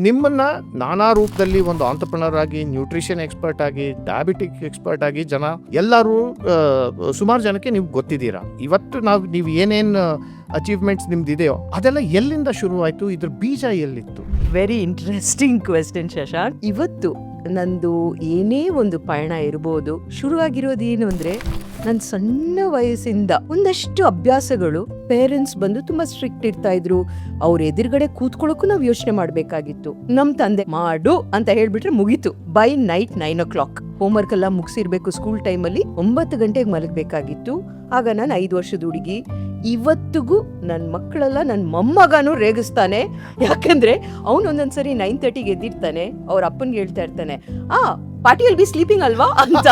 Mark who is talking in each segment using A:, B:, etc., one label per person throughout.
A: ನಿಮ್ಮನ್ನ ನಾನಾ ರೂಪದಲ್ಲಿ ಒಂದು ಆಂಟರ್ಪ್ರಿನರ್ ಆಗಿ, ನ್ಯೂಟ್ರಿಷನ್ ಎಕ್ಸ್ಪರ್ಟ್ ಆಗಿ, ಡಯಾಬಿಟಿಕ್ ಎಕ್ಸ್ಪರ್ಟ್ ಆಗಿ ಜನ ಎಲ್ಲರೂ ಸುಮಾರು ಜನಕ್ಕೆ ನೀವು ಗೊತ್ತಿದ್ದೀರಾ. ಇವತ್ತು ನೀವು ಏನೇನು ಅಚೀವ್ಮೆಂಟ್ಸ್ ನಿಮ್ದಿದೆಯೋ ಅದೆಲ್ಲ ಎಲ್ಲಿಂದ ಶುರುವಾಯಿತು? ಇದ್ರ ಬೀಜ ಎಲ್ಲಿತ್ತು?
B: Very interesting question Shashank. ಇವತ್ತು ನಂದು ಏನೇ ಒಂದು ಪಯಣ ಇರ್ಬೋದು, ಶುರುವಾಗಿರೋದೇನು ಅಂದರೆ ನನ್ನ ಸಣ್ಣ ವಯಸ್ಸಿಂದ ಒಂದಷ್ಟು ಅಭ್ಯಾಸಗಳು. ಪೇರೆಂಟ್ಸ್ ಬಂದು ತುಂಬಾ ಸ್ಟ್ರಿಕ್ಟ್ ಇರ್ತಾ ಇದ್ರು. ಅವ್ರ ಎದುರುಗಡೆ ಕೂತ್ಕೊಳ್ಳೋಕ್ಕೂ ನಾವು ಯೋಚನೆ ಮಾಡಬೇಕಾಗಿತ್ತು. ನಮ್ಮ ತಂದೆ ಮಾಡು ಅಂತ ಹೇಳ್ಬಿಟ್ರೆ ಮುಗೀತು. ಬೈ ನೈಟ್ 9 o'clock ಹೋಮ್ವರ್ಕ್ ಎಲ್ಲ ಮುಗಿಸಿರ್ಬೇಕು. ಸ್ಕೂಲ್ ಟೈಮಲ್ಲಿ 9 ಗಂಟೆಗೆ ಮಲಗಬೇಕಾಗಿತ್ತು. ಆಗ ನಾನು 5 ವರ್ಷದ ಹುಡುಗಿ. ಇವತ್ತಿಗೂ ನನ್ನ ಮಕ್ಕಳೆಲ್ಲ ನನ್ನ ಮೊಮ್ಮಗನೂ ರೇಗಿಸ್ತಾನೆ. ಯಾಕಂದ್ರೆ ಅವನು ಒಂದೊಂದ್ಸರಿ 9:30ಗೆ ಎದ್ದಿರ್ತಾನೆ. ಅವ್ರ ಅಪ್ಪನ್ಗೆ ಹೇಳ್ತಾ ಇರ್ತಾನೆ, ಪಾರ್ಟಿಯಲ್ಲಿ ಬಿ ಸ್ಲೀಪಿಂಗ್ ಅಲ್ವಾ ಅಂತ.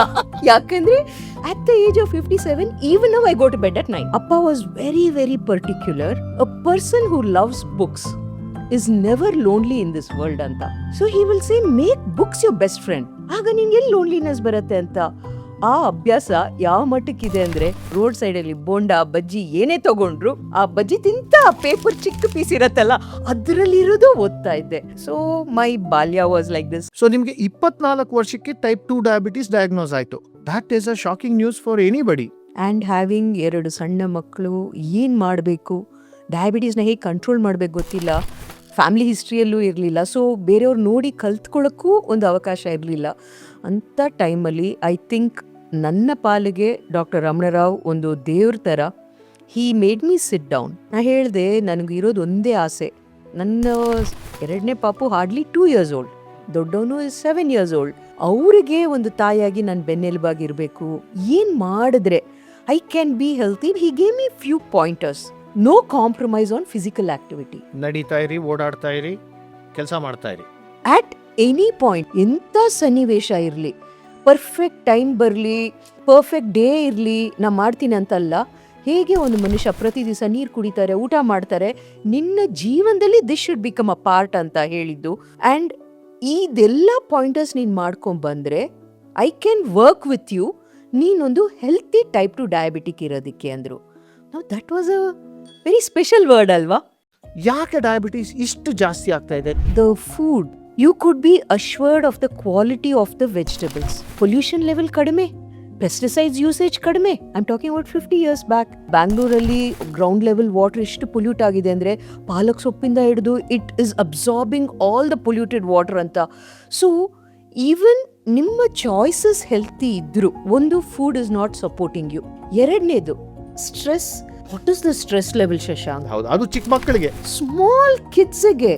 B: ಯಾಕಂದ್ರೆ at the age of 57 even now I go to bed at 9. Appa was very very particular. A person who loves books is never lonely in this world anta. So he will say make books your best friend. ಆಗ ನಿನ್ಗೆ ಎಲ್ಲಿ loneliness ಬರುತ್ತೆ ಅಂತ. ಆ ಅಭ್ಯಾಸ ಯಾವ ಮಟ್ಟಕ್ಕಿದೆ ಅಂದ್ರೆ, road side ಅಲ್ಲಿ ಬೋಂಡಾ ಬಜ್ಜಿ ಏನೇ ತಗೊಂಡ್ರು ಆ ಬಜ್ಜಿ ತಿಂತ ಪೇಪರ್ ಚಿಕ್ಕ ಪೀಸ್ ಇರತ್ತಲ್ಲ ಅದ್ರಲ್ಲಿ ಇರೋದು ಓದ್ತಾ ಇದ್ದೆ. ಸೊ ಮೈ ಬಾಲ್ಯ ವಾಸ್ ಲೈಕ್ ದಿಸ್.
A: ಸೊ ನಿಮ್ಗೆ 24 ವರ್ಷಕ್ಕೆ ಟೈಪ್ 2 ಡಯಾಬಿಟಿಸ್ ಡಯಾಗ್ನೋಸ್ ಆಯ್ತು. That is a shocking news for anybody.
B: And having 2 ಸಣ್ಣ ಮಕ್ಕಳು, ಏನು ಮಾಡಬೇಕು, ಡಯಾಬಿಟೀಸ್ನ ಹೇಗೆ ಕಂಟ್ರೋಲ್ ಮಾಡಬೇಕು ಗೊತ್ತಿಲ್ಲ. ಫ್ಯಾಮಿಲಿ ಹಿಸ್ಟ್ರಿಯಲ್ಲೂ ಇರಲಿಲ್ಲ. ಸೊ ಬೇರೆಯವ್ರು ನೋಡಿ ಕಲ್ತ್ಕೊಳ್ಳೋಕ್ಕೂ ಒಂದು ಅವಕಾಶ ಇರಲಿಲ್ಲ. ಅಂಥ ಟೈಮಲ್ಲಿ ಐ ಥಿಂಕ್ ನನ್ನ ಪಾಲಿಗೆ ಡಾಕ್ಟರ್ ರಮಣರಾವ್ ಒಂದು ದೇವ್ರ ಥರ. ಹೀ ಮೇಡ್ ಮೀ ಸಿಟ್ ಡೌನ್. ನಾ ಹೇಳಿದೆ, ನನಗಿರೋದು ಒಂದೇ ಆಸೆ. ನನ್ನ 2ನೇ ಪಾಪು ಹಾರ್ಡ್ಲಿ 2 years old, ದೊಡ್ಡವನು 7 years old. ಅವರಿಗೆ ಒಂದು ತಾಯಿಯಾಗಿ ನಾನು ಬೆನ್ನೆಲುಬಾಗಿರಬೇಕು. ಏನು ಮಾಡಿದ್ರೆ I can be healthy. He gave me few pointers. No compromise on physical activity.
A: ನಡೀತಾ ಇರಿ, ಓಡಾಡ್ತಾ ಇರಿ, ಕೆಲಸ ಮಾಡ್ತಾ ಇರಿ.
B: ಅಟ್ ಎನಿ ಪಾಯಿಂಟ್, ಎಂಥ ಸನ್ನಿವೇಶ ಇರಲಿ, ಪರ್ಫೆಕ್ಟ್ ಟೈಮ್ ಬರಲಿ, ಪರ್ಫೆಕ್ಟ್ ಡೇ ಇರಲಿ, ನಾ ಮಾಡ್ತೀನಿ ಅಂತಲ್ಲ. ಹೇಗೆ ಒಂದು ಮನುಷ್ಯ ಪ್ರತಿ ದಿವಸ ನೀರು ಕುಡಿತಾರೆ, ಊಟ ಮಾಡ್ತಾರೆ, ನಿನ್ನ ಜೀವನದಲ್ಲಿ this should become a part ಅಂತ ಹೇಳಿದ್ದು. ಆ್ಯಂಡ್ ಇದೆಲ್ಲ ಪಾಯಿಂಟರ್ಸ್ ನೀನು ಮಾಡ್ಕೊಂಡ್ಬಂದರೆ I can work with you. ನೀನೊಂದು ಹೆಲ್ತಿ ಟೈಪ್ 2 ಡಯಾಬಿಟಿಕ್ ಇರೋದಕ್ಕೆ ಅಂದರು. That was a very special word ಅಲ್ವಾ?
A: ಯಾಕೆ ಡಯಾಬಿಟಿಸ್ ಇಷ್ಟು ಜಾಸ್ತಿ ಆಗ್ತಾ ಇದೆ?
B: The food. You could be assured of the quality of the vegetables. Pollution level ಕಡಿಮೆ, ಪೆಸ್ಟಿಸೈಡ್ಸ್ ಯೂಸೇಜ್ ಕಡಿಮೆ. I am talking about 50 years back. ಬ್ಯಾಂಗ್ಳೂರಲ್ಲಿ ಗ್ರೌಂಡ್ ಲೆವೆಲ್ ವಾಟರ್ ಎಷ್ಟು ಪೊಲ್ಯೂಟ್ ಆಗಿದೆ ಅಂದರೆ, ಪಾಲಕ್ ಸೊಪ್ಪಿಂದ ಹಿಡಿದು it is absorbing all the polluted water ಅಂತ. ಸೊ ಈವನ್ ನಿಮ್ಮ ಚಾಯ್ಸಸ್ ಹೆಲ್ತಿ ಇದ್ರು, ಒಂದು food is not supporting you. 2ನೇದು stress. What is the stress level Shashank?
A: ಹೌದು, ಅದು ಚಿಕ್ಕ ಮಕ್ಕಳಿಗೆ,
B: ಸ್ಮಾಲ್ ಕಿಡ್ಸ್ಗೆ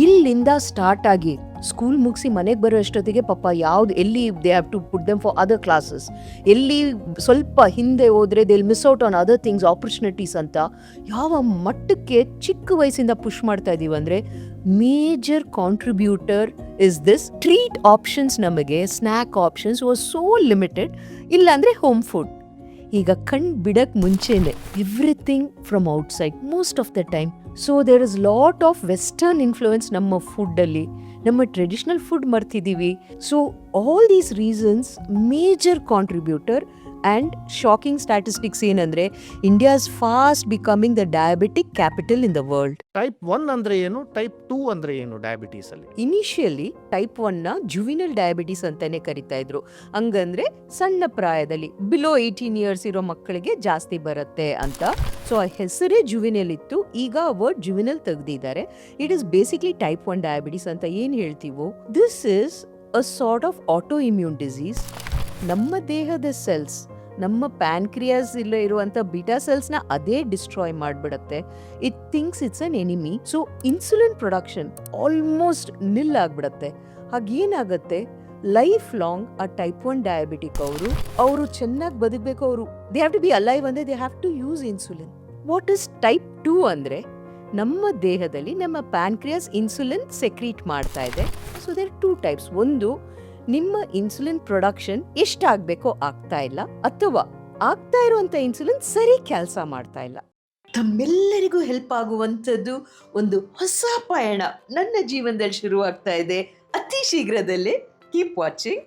B: ಇಲ್ಲಿಂದ ಸ್ಟಾರ್ಟ್ ಆಗಿ ಸ್ಕೂಲ್ ಮುಗಿಸಿ ಮನೆಗೆ ಬರೋ ಅಷ್ಟೊತ್ತಿಗೆ ಪಾಪ ಯಾವ್ದು ಎಲ್ಲಿ they have to put them for other classes. ಎಲ್ಲಿ ಸ್ವಲ್ಪ ಹಿಂದೆ ಹೋದ್ರೆ they will miss out on other things, opportunities ಅಂತ. ಯಾವ ಮಟ್ಟಕ್ಕೆ ಚಿಕ್ಕ ವಯಸ್ಸಿಂದ ಪುಷ್ ಮಾಡ್ತಾ ಇದೀವಿ ಅಂದರೆ, major contributor is this treat options. ನಮಗೆ snack options was so limited. ಇಲ್ಲಾಂದರೆ ಹೋಮ್ ಫುಡ್. ಈಗ ಕಣ್ ಬಿಡಕ್ ಮುಂಚೆನೆ everything from outside most of the time. So there is lot of western influence ನಮ್ಮ ಫುಡ್ಡಲ್ಲಿ. ನಮ್ಮ ಟ್ರೆಡಿಷನಲ್ ಫುಡ್ ಮರ್ತಿದ್ದೀವಿ. So all these reasons major contributor. And shocking statistics ಏನಂದರೆ, India is fast becoming the diabetic capital in the world.
A: Type 1 ಅಂದ್ರೆ ಏನು, type 2 ಅಂದ್ರೆ ಏನು diabetes ಅಲ್ಲಿ?
B: ಇನಿಷಿಯಲಿ ಟೈಪ್ 1ನ ಜುವಿನಲ್ ಡಯಾಬಿಟೀಸ್ ಅಂತಾನೆ ಕರಿತಾ ಇದ್ರು. ಹಂಗಂದ್ರೆ ಸಣ್ಣ ಪ್ರಾಯದಲ್ಲಿ ಬಿಲೋ 18 years ಇರೋ ಮಕ್ಕಳಿಗೆ ಜಾಸ್ತಿ ಬರುತ್ತೆ ಅಂತ. ಸೊ ಆ ಹೆಸರೇ ಜುವಿನಲ್ ಇತ್ತು. ಈಗ ವರ್ಡ್ ಜುವಿನಲ್ ತೆಗೆದಿದ್ದಾರೆ. It is basically type 1 diabetes ಅಂತ ಏನು ಹೇಳ್ತೀವೋ. This is a sort of auto immune disease. ನಮ್ಮ ದೇಹದ ಸೆಲ್ಸ್, ನಮ್ಮ ಪ್ಯಾನ್ಕ್ರಿಯಾಸ್ ಇರುವಂಥ ಬೀಟಾ ಸೆಲ್ಸ್ನ ಅದೇ ಡಿಸ್ಟ್ರಾಯ್ ಮಾಡಿಬಿಡುತ್ತೆ. It thinks it's an enemy. So insulin production almost nil ಆಗಿಬಿಡುತ್ತೆ. ಹಾಗೇನಾಗುತ್ತೆ, ಲೈಫ್ ಲಾಂಗ್ ಆ ಟೈಪ್ 1 ಡಯಾಬಿಟಿಕ್ ಅವರು ಚೆನ್ನಾಗಿ ಬದುಕಬೇಕು. ಅವರು they have to be alive ಅಂದರೆ they have to use insulin. What is type 2 ಅಂದರೆ, ನಮ್ಮ ದೇಹದಲ್ಲಿ ನಮ್ಮ ಪ್ಯಾನ್ಕ್ರಿಯಾಸ್ ಇನ್ಸುಲಿನ್ ಸೆಕ್ರೀಟ್ ಮಾಡ್ತಾ ಇದೆ. So there 2 types. ಒಂದು, ನಿಮ್ಮ ಇನ್ಸುಲಿನ್ ಪ್ರೊಡಕ್ಷನ್ ಎಷ್ಟಾಗಬೇಕೋ ಆಗ್ತಾ ಇಲ್ಲ, ಅಥವಾ ಆಗ್ತಾ ಇರುವಂಥ ಇನ್ಸುಲಿನ್ ಸರಿ ಕೆಲಸ ಮಾಡ್ತಾ ಇಲ್ಲ. ತಮ್ಮೆಲ್ಲರಿಗೂ ಹೆಲ್ಪ್ ಆಗುವಂಥದ್ದು ಒಂದು ಹೊಸ ಪಯಣ ನನ್ನ ಜೀವನದಲ್ಲಿ ಶುರುವಾಗ್ತಾ ಇದೆ ಅತಿ ಶೀಘ್ರದಲ್ಲೇ. Keep watching.